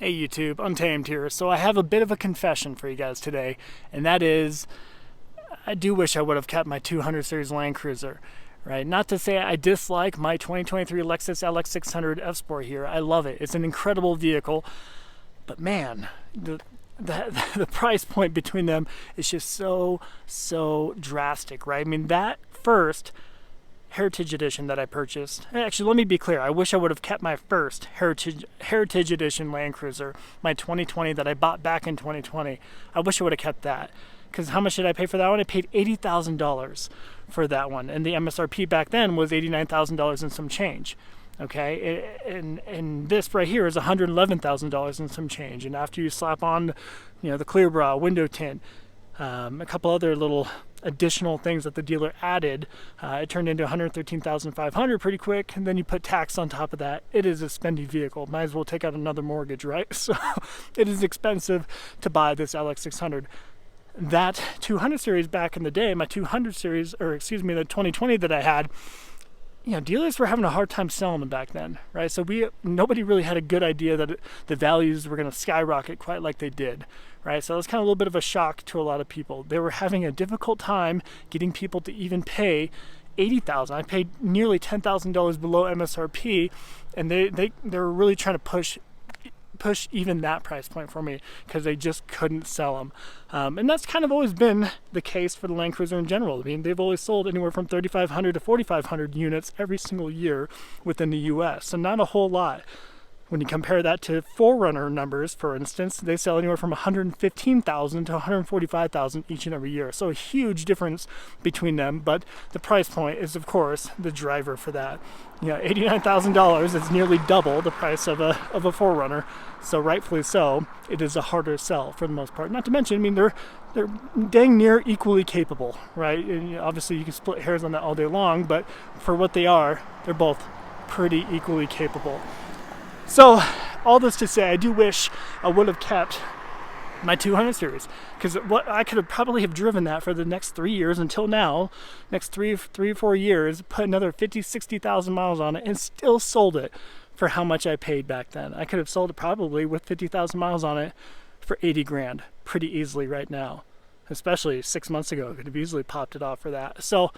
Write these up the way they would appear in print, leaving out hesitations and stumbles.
Hey YouTube, Untamed here. So I have a bit of a confession for you guys today, and that is, I do wish I would have kept my 200 series Land Cruiser, right? Not to say I dislike my 2023 Lexus LX600 F-Sport here. I love it. It's an incredible vehicle, but man, the price point between them is just so drastic, right? I mean, that first Heritage Edition that I purchased. Actually, let me be clear. I wish I would have kept my first Heritage Edition Land Cruiser, my 2020 that I bought back in 2020. I wish I would have kept that. Because how much did I pay for that one? I paid $80,000 for that one. And the MSRP back then was $89,000 and some change. Okay, and this right here is $111,000 and some change. And after you slap on, the clear bra, window tint, a couple other little additional things that the dealer added, it turned into $113,500 pretty quick, and then you put tax on top of that. It is a spendy vehicle. Might as well take out another mortgage, right? So it is expensive to buy this LX600. That 200 series back in the day, my 200 series, or excuse me, the 2020 that I had, dealers were having a hard time selling them back then, right? So nobody really had a good idea that the values were going to skyrocket quite like they did, right? So it was kind of a little bit of a shock to a lot of people. They were having a difficult time getting people to even pay $80,000. I paid nearly $10,000 below MSRP, and they were really trying to push even that price point for me because they just couldn't sell them. And that's kind of always been the case for the Land Cruiser in general. I mean, they've always sold anywhere from 3,500 to 4,500 units every single year within the US, so not a whole lot. When you compare that to 4Runner numbers, for instance, they sell anywhere from 115,000 to 145,000 each and every year. So a huge difference between them, but the price point is, of course, the driver for that. $89,000 is nearly double the price of a 4Runner. So rightfully so, it is a harder sell for the most part. Not to mention, I mean, they're dang near equally capable, right? And obviously, you can split hairs on that all day long, but for what they are, they're both pretty equally capable. So, all this to say, I do wish I would have kept my 200 series, because I could have probably have driven that for the next 3 years until now, next three or 4 years, put another 50,000-60,000 miles on it, and still sold it for how much I paid back then. I could have sold it probably with 50,000 miles on it for 80 grand pretty easily right now, especially 6 months ago. I could have easily popped it off for that. So,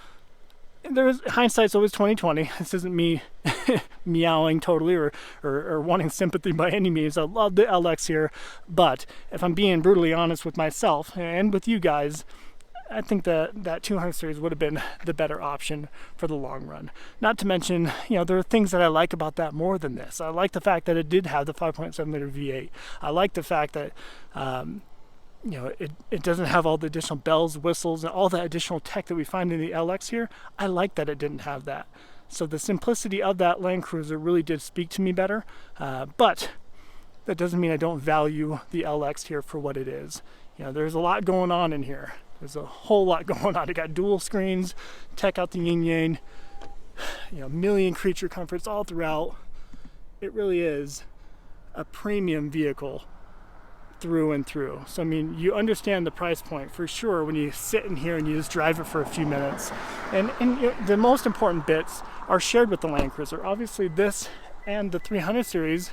hindsight's always 2020. This isn't me meowing totally or wanting sympathy by any means. I love the LX here, but if I'm being brutally honest with myself and with you guys, I think that 200 series would have been the better option for the long run. Not to mention, there are things that I like about that more than this. I like the fact that it did have the 5.7 liter V8. I like the fact that it doesn't have all the additional bells, whistles, and all that additional tech that we find in the LX here. I like that it didn't have that. So the simplicity of that Land Cruiser really did speak to me better. But that doesn't mean I don't value the LX here for what it is. There's a lot going on in here. There's a whole lot going on. It got dual screens, tech out the yin-yang, million creature comforts all throughout. It really is a premium vehicle through and through. So I mean, you understand the price point for sure when you sit in here and you just drive it for a few minutes. And the most important bits are shared with the Land Cruiser. Obviously this and the 300 series,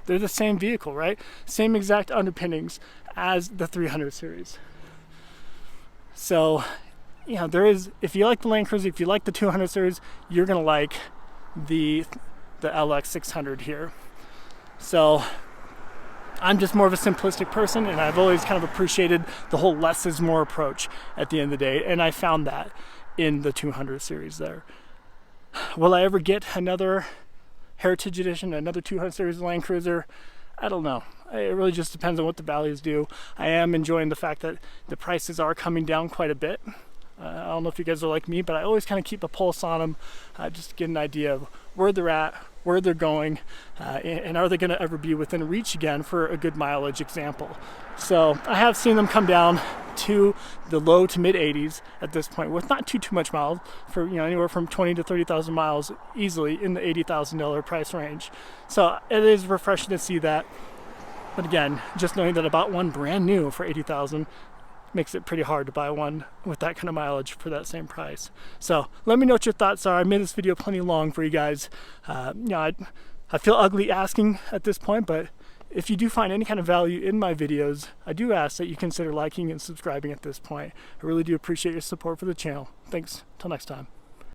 they're the same vehicle, right? Same exact underpinnings as the 300 series. So, if you like the Land Cruiser, if you like the 200 series, you're gonna like the LX600 here. So I'm just more of a simplistic person, and I've always kind of appreciated the whole less is more approach at the end of the day, and I found that in the 200 series there. Will I ever get another Heritage Edition, another 200 series Land Cruiser? I don't know. It really just depends on what the values do. I am enjoying the fact that the prices are coming down quite a bit. I don't know if you guys are like me, but I always kind of keep a pulse on them, just to get an idea of where they're at, where they're going, and are they going to ever be within reach again for a good mileage example. So I have seen them come down to the low to mid 80s at this point, with not too much miles, for anywhere from 20 to 30,000 miles easily in the $80,000 price range. So it is refreshing to see that. But again, just knowing that I bought one brand new for 80,000 makes it pretty hard to buy one with that kind of mileage for that same price. So let me know what your thoughts are. I made this video plenty long for you guys. I feel ugly asking at this point, but if you do find any kind of value in my videos, I do ask that you consider liking and subscribing at this point. I really do appreciate your support for the channel. Thanks. Till next time.